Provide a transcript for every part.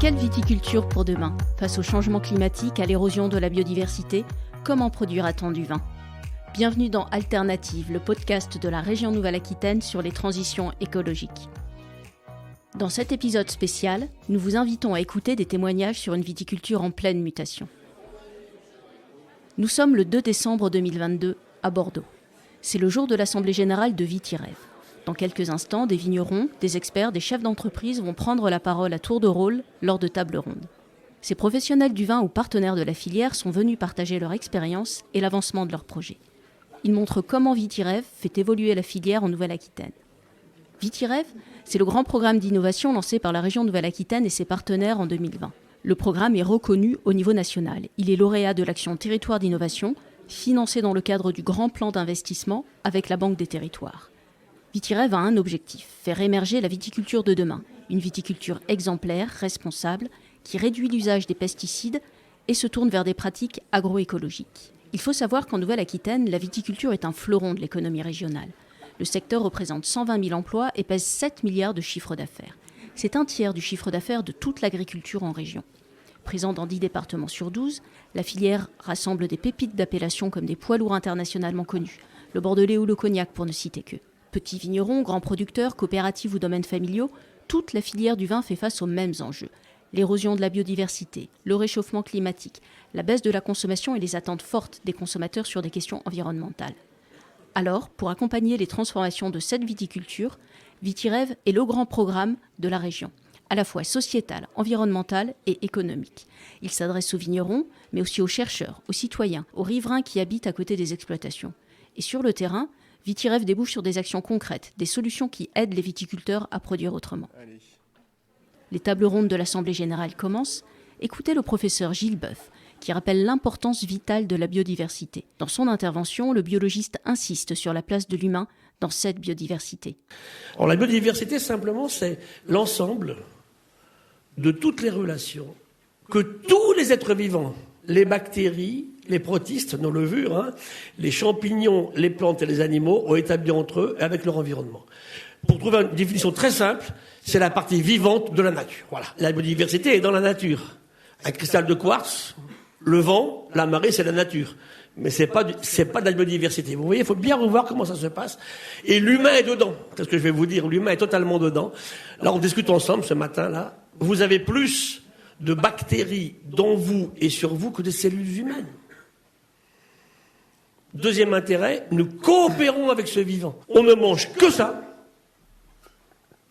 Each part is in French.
Quelle viticulture pour demain? Face au changement climatique, à l'érosion de la biodiversité, comment produira-t-on du vin? Bienvenue dans Alternative, le podcast de la région Nouvelle-Aquitaine sur les transitions écologiques. Dans cet épisode spécial, nous vous invitons à écouter des témoignages sur une viticulture en pleine mutation. Nous sommes le 2 décembre 2022 à Bordeaux. C'est le jour de l'Assemblée générale de Vitirève. Dans quelques instants, des vignerons, des experts, des chefs d'entreprise vont prendre la parole à tour de rôle lors de tables rondes. Ces professionnels du vin ou partenaires de la filière sont venus partager leur expérience et l'avancement de leurs projets. Ils montrent comment Vitirève fait évoluer la filière en Nouvelle-Aquitaine. Vitirève, c'est le grand programme d'innovation lancé par la région Nouvelle-Aquitaine et ses partenaires en 2020. Le programme est reconnu au niveau national. Il est lauréat de l'action Territoire d'innovation, financé dans le cadre du Grand Plan d'investissement avec la Banque des Territoires. Vitirève a un objectif, faire émerger la viticulture de demain, une viticulture exemplaire, responsable, qui réduit l'usage des pesticides et se tourne vers des pratiques agroécologiques. Il faut savoir qu'en Nouvelle-Aquitaine, la viticulture est un fleuron de l'économie régionale. Le secteur représente 120 000 emplois et pèse 7 milliards de chiffre d'affaires. C'est un tiers du chiffre d'affaires de toute l'agriculture en région. Présent dans 10 départements sur 12, la filière rassemble des pépites d'appellation comme des poids lourds internationalement connus, le bordelais ou le cognac pour ne citer que. Petits vignerons, grands producteurs, coopératives ou domaines familiaux, toute la filière du vin fait face aux mêmes enjeux. L'érosion de la biodiversité, le réchauffement climatique, la baisse de la consommation et les attentes fortes des consommateurs sur des questions environnementales. Alors, pour accompagner les transformations de cette viticulture, Vitirève est le grand programme de la région, à la fois sociétal, environnemental et économique. Il s'adresse aux vignerons, mais aussi aux chercheurs, aux citoyens, aux riverains qui habitent à côté des exploitations. Et sur le terrain, Vitirève débouche sur des actions concrètes, des solutions qui aident les viticulteurs à produire autrement. Les tables rondes de l'Assemblée générale commencent. Écoutez le professeur Gilles Boeuf, qui rappelle l'importance vitale de la biodiversité. Dans son intervention, le biologiste insiste sur la place de l'humain dans cette biodiversité. Alors, la biodiversité, simplement, c'est l'ensemble de toutes les relations que tous les êtres vivants, les bactéries, les protistes, nos levures, les champignons, les plantes et les animaux ont établi entre eux et avec leur environnement. Pour trouver une définition très simple, c'est la partie vivante de la nature. Voilà. La biodiversité est dans la nature. Un cristal de quartz, le vent, la marée, c'est la nature. Mais c'est pas de la biodiversité. Vous voyez, il faut bien revoir comment ça se passe. Et l'humain est dedans. C'est ce que je vais vous dire. L'humain est totalement dedans. Là, on discute ensemble ce matin-là. Vous avez plus de bactéries dans vous et sur vous que de cellules humaines. Deuxième intérêt, nous coopérons avec ce vivant. On ne mange que ça,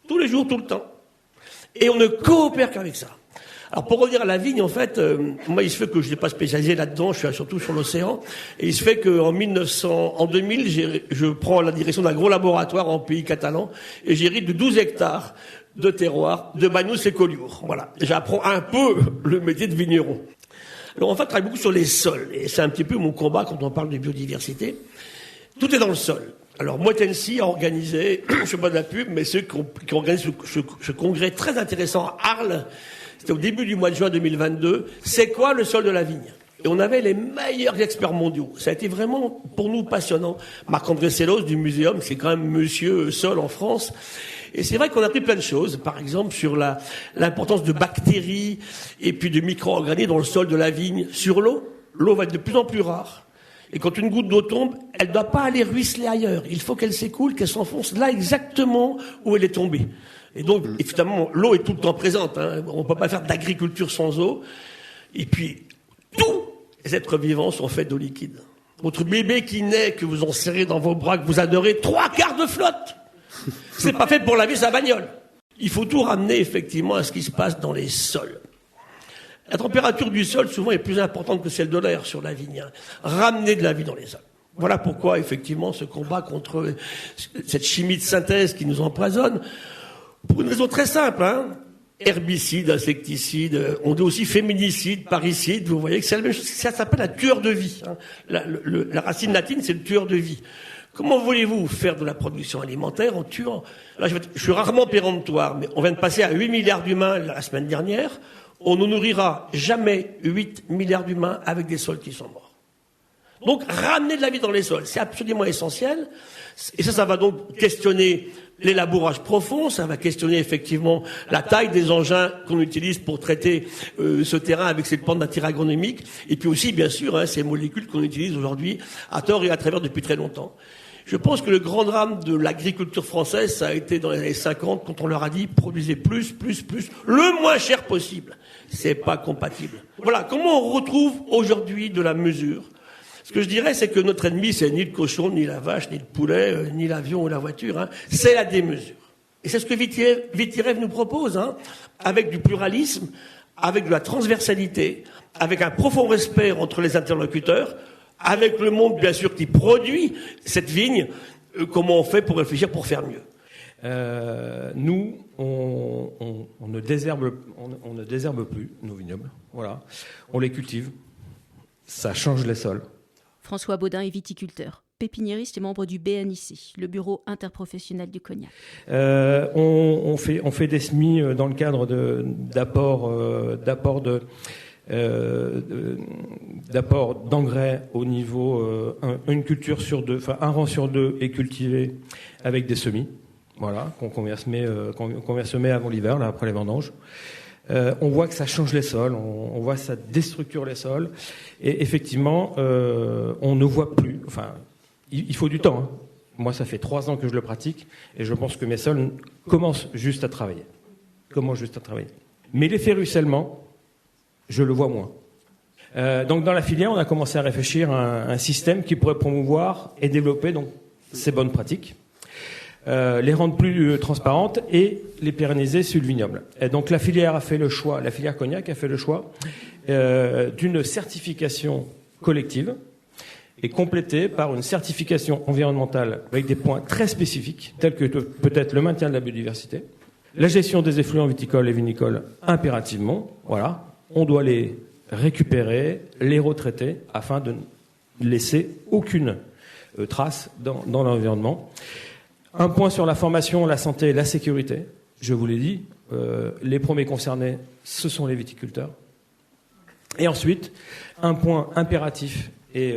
tous les jours, tout le temps. Et on ne coopère qu'avec ça. Alors pour revenir à la vigne, en fait, moi il se fait que je n'ai pas spécialisé là-dedans, je suis surtout sur l'océan, et il se fait qu'en 2000, je prends la direction d'un gros laboratoire en pays catalan, et j'hérite de 12 hectares de terroir de Banous et Collioure. Voilà, j'apprends un peu le métier de vigneron. Alors en fait, je travaille beaucoup sur les sols, et c'est un petit peu mon combat quand on parle de biodiversité. Tout est dans le sol. Alors Moitensi a organisé, je ne fais pas de la pub, mais ceux qui organisent ce congrès très intéressant à Arles, c'était au début du mois de juin 2022, c'est quoi le sol de la vigne? Et on avait les meilleurs experts mondiaux. Ça a été vraiment, pour nous, passionnant. Marc-André Sellos du Muséum, c'est quand même monsieur sol en France. Et c'est vrai qu'on a appris plein de choses, par exemple sur l'importance de bactéries et puis de micro-organismes dans le sol de la vigne. Sur l'eau, l'eau va être de plus en plus rare. Et quand une goutte d'eau tombe, elle ne doit pas aller ruisseler ailleurs. Il faut qu'elle s'écoule, qu'elle s'enfonce là exactement où elle est tombée. Et donc, évidemment, l'eau est tout le temps présente. On ne peut pas faire d'agriculture sans eau. Et puis, tous les êtres vivants sont faits d'eau liquide. Votre bébé qui naît, que vous en serrez dans vos bras, que vous adorez, 3/4 de flotte. C'est pas fait pour laver sa bagnole. Il faut tout ramener, effectivement, à ce qui se passe dans les sols. La température du sol, souvent, est plus importante que celle de l'air sur la vigne. Ramener de la vie dans les sols. Voilà pourquoi, effectivement, ce combat contre cette chimie de synthèse qui nous empoisonne, pour une raison très simple, herbicides, insecticides, on dit aussi féminicide, parricide, vous voyez que c'est la même chose, ça s'appelle un tueur de vie. La racine latine, c'est le tueur de vie. Comment voulez-vous faire de la production alimentaire en tuant? Là, je suis rarement péremptoire, mais on vient de passer à 8 milliards d'humains la semaine dernière. On ne nourrira jamais 8 milliards d'humains avec des sols qui sont morts. Donc, ramener de la vie dans les sols, c'est absolument essentiel. Et ça va donc questionner L'élabourage profond, ça va questionner effectivement la taille des engins qu'on utilise pour traiter ce terrain avec cette pente d'intérêt agronomique, et puis aussi, bien sûr, ces molécules qu'on utilise aujourd'hui à tort et à travers depuis très longtemps. Je pense que le grand drame de l'agriculture française, ça a été dans les années 50, quand on leur a dit produisez plus, le moins cher possible. C'est pas compatible. Voilà, comment on retrouve aujourd'hui de la mesure ? Ce que je dirais, c'est que notre ennemi, c'est ni le cochon, ni la vache, ni le poulet, ni l'avion ou la voiture. C'est la démesure. Et c'est ce que Vitirev nous propose, avec du pluralisme, avec de la transversalité, avec un profond respect entre les interlocuteurs, avec le monde, bien sûr, qui produit cette vigne. Comment on fait pour réfléchir, pour faire mieux ? Nous, on ne désherbe plus nos vignobles. Voilà, on les cultive. Ça change les sols. François Baudin est viticulteur, pépiniériste et membre du BNIC, le bureau interprofessionnel du cognac. On fait des semis dans le cadre d'apport d'engrais au niveau une culture sur deux, enfin un rang sur deux est cultivé avec des semis, voilà, qu'on vient semer avant l'hiver, là, après les vendanges. On voit que ça change les sols, on voit que ça déstructure les sols, et effectivement, on ne voit plus. Enfin, il faut du temps. Moi, ça fait 3 ans que je le pratique, et je pense que mes sols commencent juste à travailler. Mais l'effet ruissellement, je le vois moins. Donc, dans la filière, on a commencé à réfléchir à un système qui pourrait promouvoir et développer donc ces bonnes pratiques. Les rendre plus transparentes et les pérenniser sur le vignoble. Et donc la filière cognac a fait le choix d'une certification collective et complétée par une certification environnementale avec des points très spécifiques, tels que peut-être le maintien de la biodiversité, la gestion des effluents viticoles et vinicoles impérativement. Voilà, on doit les récupérer, les retraiter afin de ne laisser aucune trace dans l'environnement. Un point sur la formation, la santé et la sécurité. Je vous l'ai dit, les premiers concernés, ce sont les viticulteurs. Et ensuite, un point impératif et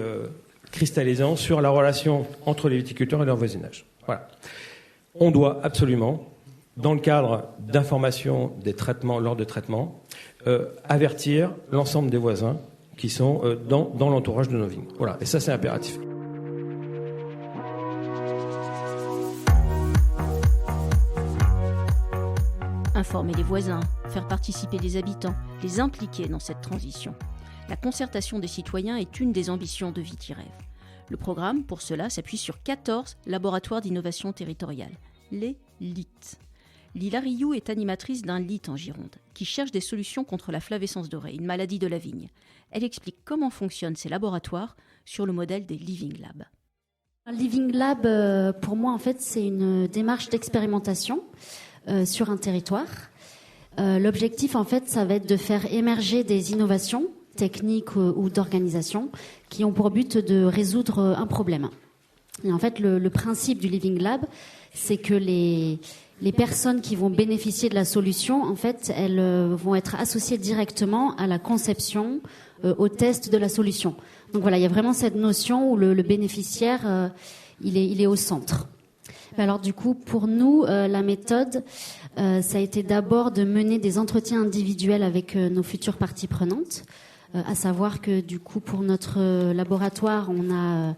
cristallisant sur la relation entre les viticulteurs et leur voisinage. Voilà. On doit absolument, dans le cadre d'information des traitements, lors des traitements, avertir l'ensemble des voisins qui sont dans l'entourage de nos vignes. Voilà. Et ça, c'est impératif. Informer les voisins, faire participer les habitants, les impliquer dans cette transition. La concertation des citoyens est une des ambitions de Vitirev. Le programme, pour cela, s'appuie sur 14 laboratoires d'innovation territoriale, les LIT. Lila Rioux est animatrice d'un LIT en Gironde, qui cherche des solutions contre la flavescence dorée, une maladie de la vigne. Elle explique comment fonctionnent ces laboratoires sur le modèle des Living Labs. Un Living Lab, pour moi, en fait, c'est une démarche d'expérimentation sur un territoire. L'objectif, en fait, ça va être de faire émerger des innovations techniques ou d'organisation qui ont pour but de résoudre un problème. Et en fait, le principe du Living Lab, c'est que les personnes qui vont bénéficier de la solution, en fait, elles vont être associées directement à la conception, au test de la solution. Donc voilà, il y a vraiment cette notion où le bénéficiaire, il est au centre. Alors du coup, pour nous, la méthode, ça a été d'abord de mener des entretiens individuels avec nos futures parties prenantes, à savoir que du coup, pour notre laboratoire, on a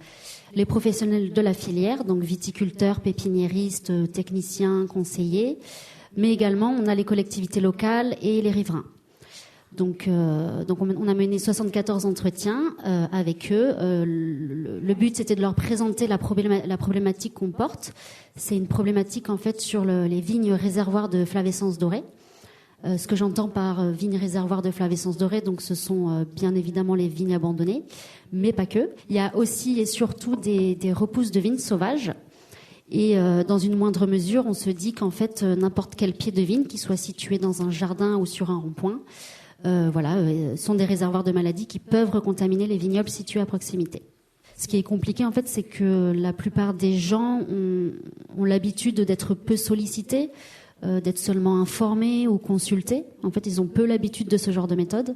les professionnels de la filière, donc viticulteurs, pépiniéristes, techniciens, conseillers, mais également on a les collectivités locales et les riverains. Donc on a mené 74 entretiens avec eux. Le but, c'était de leur présenter la problématique qu'on porte. C'est une problématique en fait sur les vignes réservoirs de flavescence dorée. Ce que j'entends par vignes réservoirs de flavescence dorée, donc ce sont bien évidemment les vignes abandonnées, mais pas que. Il y a aussi et surtout des repousses de vignes sauvages. Et dans une moindre mesure, on se dit qu'en fait, n'importe quel pied de vigne, qui soit situé dans un jardin ou sur un rond-point, sont des réservoirs de maladies qui peuvent recontaminer les vignobles situés à proximité. Ce qui est compliqué, en fait, c'est que la plupart des gens ont l'habitude d'être peu sollicités, d'être seulement informés ou consultés. En fait, ils ont peu l'habitude de ce genre de méthode.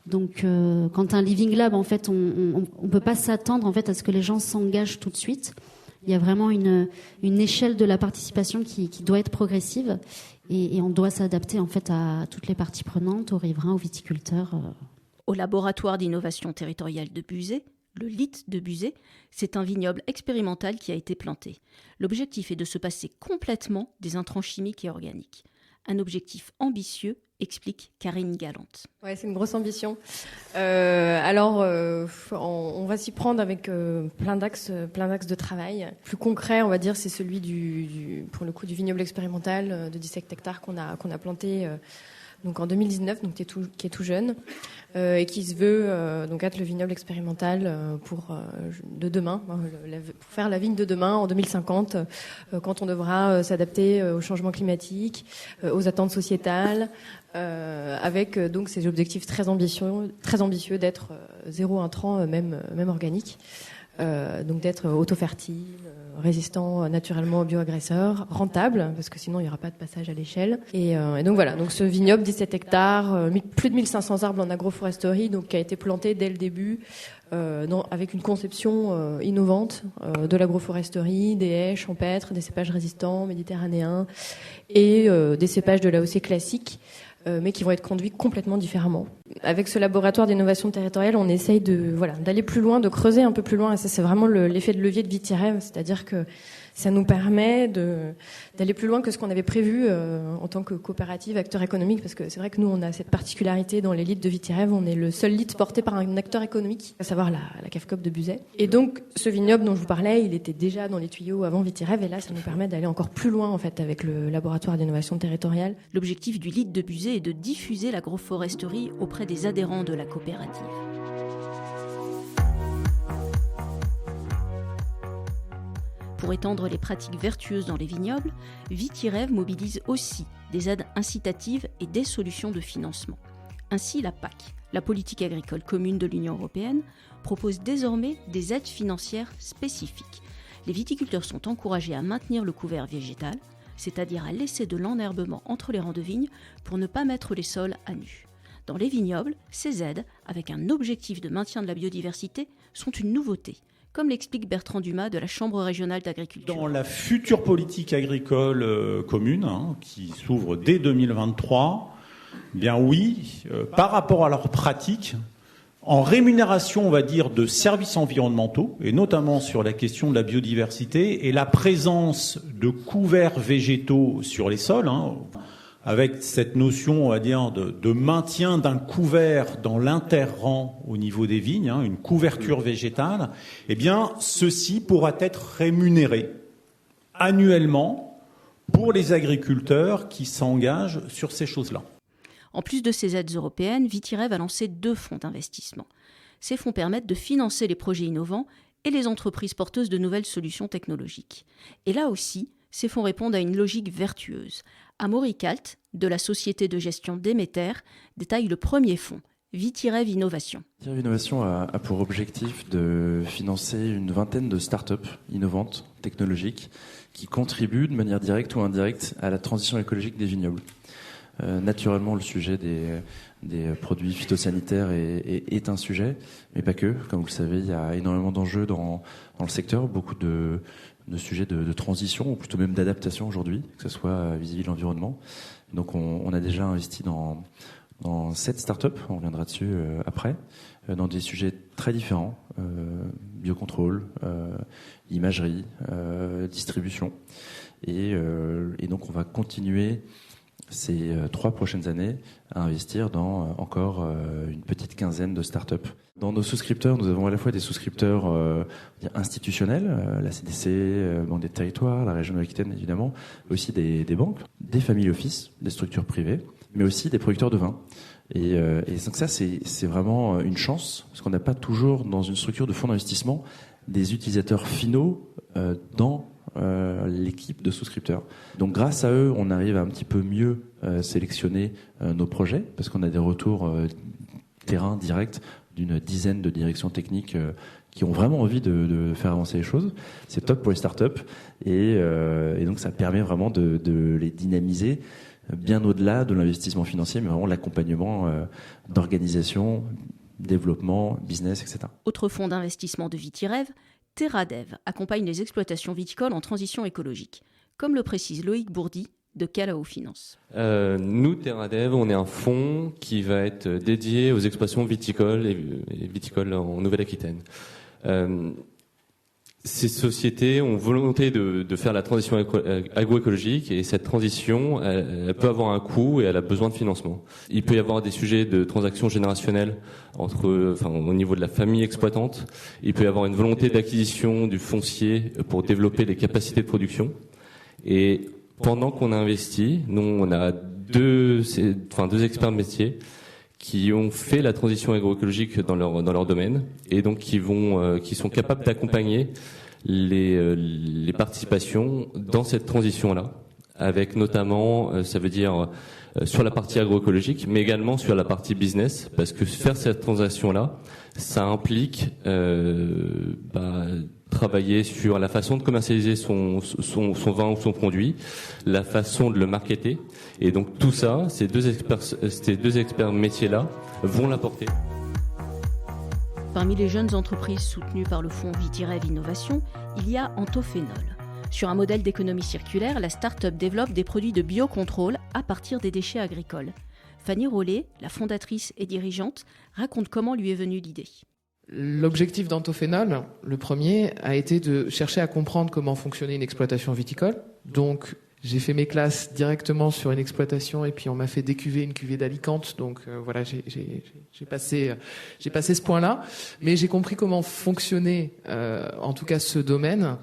Donc, quand un Living Lab, en fait, on peut pas s'attendre, en fait, à ce que les gens s'engagent tout de suite. Il y a vraiment une échelle de la participation qui doit être progressive et on doit s'adapter en fait à toutes les parties prenantes, aux riverains, aux viticulteurs. Au laboratoire d'innovation territoriale de Buzet, le LIT de Buzet, c'est un vignoble expérimental qui a été planté. L'objectif est de se passer complètement des intrants chimiques et organiques. Un objectif ambitieux, explique Karine Galante. Ouais, c'est une grosse ambition. On va s'y prendre avec plein d'axes de travail. Plus concret, on va dire, c'est celui pour le coup, du vignoble expérimental de 17 hectares qu'on a planté donc en 2019, donc qui est tout jeune et qui se veut donc être le vignoble expérimental de demain, pour faire la vigne de demain en 2050, quand on devra s'adapter au changement climatique, aux attentes sociétales, avec donc ces objectifs très ambitieux d'être zéro intrant, même organique. Donc d'être auto-fertile, résistant naturellement aux bioagresseurs, rentable, parce que sinon il n'y aura pas de passage à l'échelle. Et donc voilà, donc ce vignoble, 17 hectares, plus de 1500 arbres en agroforesterie, donc qui a été planté dès le début, avec une conception innovante de l'agroforesterie, des haies champêtres, des cépages résistants, méditerranéens, et des cépages de l'AOC classiques, mais qui vont être conduits complètement différemment. Avec ce laboratoire d'innovation territoriale, on essaye d'aller plus loin, de creuser un peu plus loin, et ça c'est vraiment l'effet de levier de Vitirêve, c'est-à-dire que ça nous permet d'aller plus loin que ce qu'on avait prévu en tant que coopérative, acteur économique, parce que c'est vrai que nous on a cette particularité dans les litres de Vitirêve, on est le seul litre porté par un acteur économique, à savoir la CAFCOP de Buzet. Et donc ce vignoble dont je vous parlais, il était déjà dans les tuyaux avant Vitirêve, et là ça nous permet d'aller encore plus loin en fait avec le laboratoire d'innovation territoriale. L'objectif du litre de Buzet est de diffuser l'agroforesterie auprès des adhérents de la coopérative. Pour étendre les pratiques vertueuses dans les vignobles, Vitirêve mobilise aussi des aides incitatives et des solutions de financement. Ainsi, la PAC, la politique agricole commune de l'Union européenne, propose désormais des aides financières spécifiques. Les viticulteurs sont encouragés à maintenir le couvert végétal, c'est-à-dire à laisser de l'enherbement entre les rangs de vignes pour ne pas mettre les sols à nu. Dans les vignobles, ces aides, avec un objectif de maintien de la biodiversité, sont une nouveauté, comme l'explique Bertrand Dumas de la Chambre régionale d'agriculture. Dans la future politique agricole commune, qui s'ouvre dès 2023, bien oui, par rapport à leurs pratiques, en rémunération, on va dire, de services environnementaux, et notamment sur la question de la biodiversité, et la présence de couverts végétaux sur les sols, avec cette notion, on va dire, de maintien d'un couvert dans l'interrang au niveau des vignes, une couverture végétale, eh bien, ceci pourra être rémunéré annuellement pour les agriculteurs qui s'engagent sur ces choses-là. En plus de ces aides européennes, Vitirêve a lancé 2 fonds d'investissement. Ces fonds permettent de financer les projets innovants et les entreprises porteuses de nouvelles solutions technologiques. Et là aussi, ces fonds répondent à une logique vertueuse. Amaury Calt, de la société de gestion Déméter, détaille le premier fonds, Vitirêve Innovation. Vitirêve Innovation a pour objectif de financer une vingtaine de start-up innovantes, technologiques, qui contribuent de manière directe ou indirecte à la transition écologique des vignobles. Naturellement, le sujet des produits phytosanitaires est un sujet, mais pas que. Comme vous le savez, il y a énormément d'enjeux dans le secteur, beaucoup de sujets de transition, ou plutôt même d'adaptation aujourd'hui, que ce soit vis-à-vis de l'environnement. Donc on a déjà investi dans 7 startups, on reviendra dessus après, dans des sujets très différents, biocontrôle, imagerie, distribution. Et donc on va continuer ces 3 prochaines années à investir dans encore une petite quinzaine de startups. Dans nos souscripteurs, nous avons à la fois des souscripteurs institutionnels, la CDC, Banque des Territoires, la région Nouvelle-Aquitaine évidemment, aussi des banques, des family office, des structures privées, mais aussi des producteurs de vin. Et donc ça, c'est vraiment une chance, parce qu'on n'a pas toujours dans une structure de fonds d'investissement des utilisateurs finaux dans l'équipe de souscripteurs. Donc grâce à eux, on arrive à un petit peu mieux sélectionner nos projets, parce qu'on a des retours terrain directs d'une dizaine de directions techniques qui ont vraiment envie de faire avancer les choses. C'est top pour les startups et donc ça permet vraiment de les dynamiser bien au-delà de l'investissement financier, mais vraiment l'accompagnement d'organisation, développement, business, etc. Autre fonds d'investissement de Vitirêve, TerraDev accompagne les exploitations viticoles en transition écologique, comme le précise Loïc Bourdi de Calao Finance. Nous, TerraDev, on est un fonds qui va être dédié aux exploitations viticoles et viticoles en Nouvelle-Aquitaine. Ces sociétés ont volonté de faire la transition agroécologique et cette transition, elle peut avoir un coût et elle a besoin de financement. Il peut y avoir des sujets de transactions générationnelles au niveau de la famille exploitante. Il peut y avoir une volonté d'acquisition du foncier pour développer les capacités de production. Et pendant qu'on a investi, nous on a deux experts de métier qui ont fait la transition agroécologique dans leur domaine et donc qui sont capables d'accompagner les participations dans cette transition-là, avec notamment, ça veut dire sur la partie agroécologique, mais également sur la partie business, parce que faire cette transition-là, ça implique travailler sur la façon de commercialiser son vin ou son produit, la façon de le marketer. Et donc tout ça, ces deux experts métiers-là vont l'apporter. Parmi les jeunes entreprises soutenues par le fonds Vitirev Innovation, il y a Antophénol. Sur un modèle d'économie circulaire, la start-up développe des produits de biocontrôle à partir des déchets agricoles. Fanny Rollet, la fondatrice et dirigeante, raconte comment lui est venue l'idée. L'objectif d'Antophénol, le premier, a été de chercher à comprendre comment fonctionnait une exploitation viticole. Donc, j'ai fait mes classes directement sur une exploitation et puis on m'a fait décuver une cuvée d'Alicante. Donc voilà, j'ai passé ce point-là. Mais j'ai compris comment fonctionnait, en tout cas, ce domaine.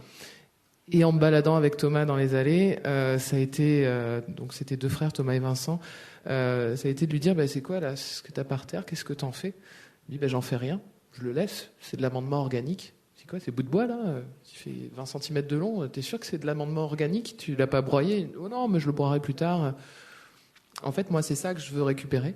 Et en me baladant avec Thomas dans les allées, ça a été donc c'était deux frères, Thomas et Vincent. Ça a été de lui dire, c'est quoi là, ce que t'as par terre, qu'est-ce que t'en fais? Il dit, j'en fais rien. Je le laisse, c'est de l'amendement organique. C'est quoi, ces bouts de bois là qui fait 20 cm de long, t'es sûr que c'est de l'amendement organique? Tu l'as pas broyé? Oh non, mais je le broierai plus tard. En fait, moi, c'est ça que je veux récupérer.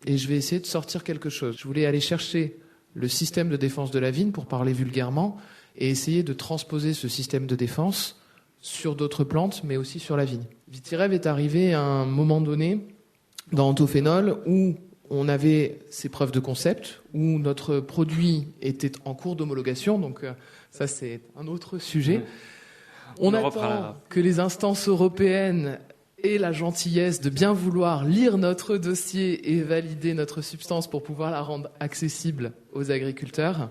Et je vais essayer de sortir quelque chose. Je voulais aller chercher le système de défense de la vigne, pour parler vulgairement, et essayer de transposer ce système de défense sur d'autres plantes, mais aussi sur la vigne. Vitirev est arrivé à un moment donné dans Antophénol où on avait ces preuves de concept, où notre produit était en cours d'homologation, donc ça c'est un autre sujet. On attend que les instances européennes aient la gentillesse de bien vouloir lire notre dossier et valider notre substance pour pouvoir la rendre accessible aux agriculteurs.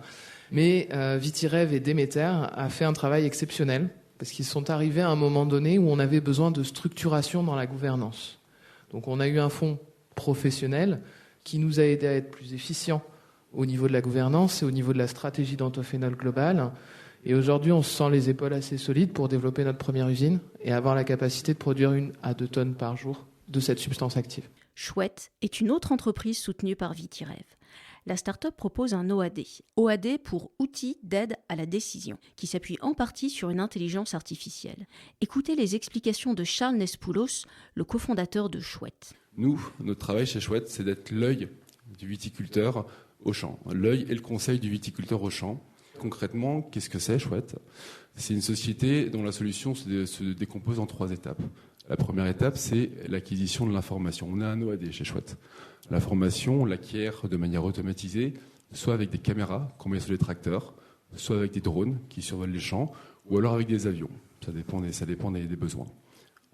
Mais Vitirev et Déméter a fait un travail exceptionnel, parce qu'ils sont arrivés à un moment donné où on avait besoin de structuration dans la gouvernance. Donc on a eu un fonds professionnel qui nous a aidé à être plus efficients au niveau de la gouvernance et au niveau de la stratégie d'Antophénol globale. Et aujourd'hui, on se sent les épaules assez solides pour développer notre première usine et avoir la capacité de produire 1 à 2 tonnes par jour de cette substance active. Chouette est une autre entreprise soutenue par Vitirev. La start-up propose un OAD. OAD pour Outils d'aide à la décision, qui s'appuie en partie sur une intelligence artificielle. Écoutez les explications de Charles Nespoulos, le cofondateur de Chouette. Nous, notre travail chez Chouette, c'est d'être l'œil du viticulteur au champ. L'œil et le conseil du viticulteur au champ. Concrètement, qu'est-ce que c'est Chouette? C'est une société dont la solution se décompose en 3 étapes. La première étape, c'est l'acquisition de l'information. On a un OAD chez Chouette. L'information, on l'acquiert de manière automatisée, soit avec des caméras qu'on met sur les tracteurs, soit avec des drones qui survolent les champs, ou alors avec des avions. Ça dépend des besoins.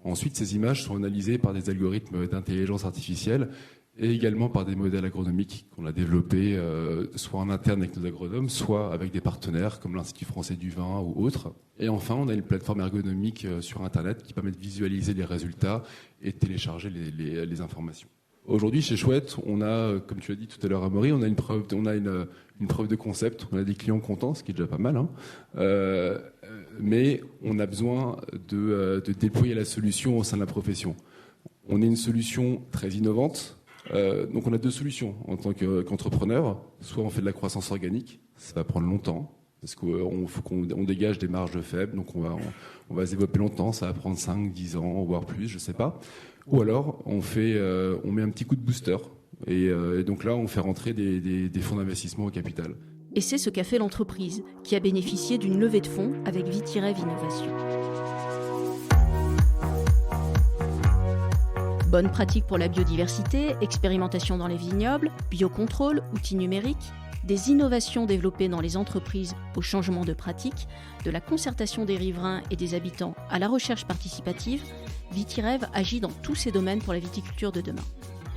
Ensuite, ces images sont analysées par des algorithmes d'intelligence artificielle et également par des modèles agronomiques qu'on a développés soit en interne avec nos agronomes, soit avec des partenaires comme l'Institut français du vin ou autres. Et enfin, on a une plateforme ergonomique sur Internet qui permet de visualiser les résultats et de télécharger les informations. Aujourd'hui, chez Chouette, on a, comme tu as dit tout à l'heure, Amaury, on a une preuve de concept. On a des clients contents, ce qui est déjà pas mal, hein. Mais on a besoin de déployer la solution au sein de la profession. On est une solution très innovante. Donc on a 2 solutions en tant qu'entrepreneur. Soit on fait de la croissance organique, ça va prendre longtemps, parce qu'on faut qu'on dégage des marges faibles, donc on va se développer longtemps, ça va prendre 5, 10 ans, voire plus, je sais pas. Ou alors on met un petit coup de booster, et donc là on fait rentrer des fonds d'investissement au capital. Et c'est ce qu'a fait l'entreprise, qui a bénéficié d'une levée de fonds avec Vitirev Innovation. Bonnes pratiques pour la biodiversité, expérimentation dans les vignobles, biocontrôle, outils numériques. des innovations développées dans les entreprises au changement de pratique, de la concertation des riverains et des habitants à la recherche participative, VitiREV agit dans tous ces domaines pour la viticulture de demain.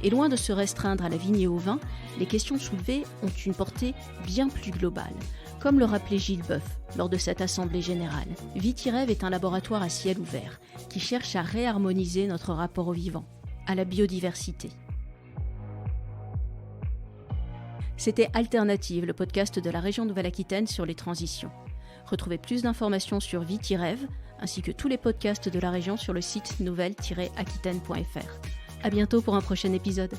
Et loin de se restreindre à la vigne et au vin, les questions soulevées ont une portée bien plus globale. Comme le rappelait Gilles Boeuf lors de cette assemblée générale, VitiREV est un laboratoire à ciel ouvert qui cherche à réharmoniser notre rapport au vivant, à la biodiversité. C'était Alternative, le podcast de la région Nouvelle-Aquitaine sur les transitions. Retrouvez plus d'informations sur VitiREV ainsi que tous les podcasts de la région sur le site nouvelle-aquitaine.fr. À bientôt pour un prochain épisode.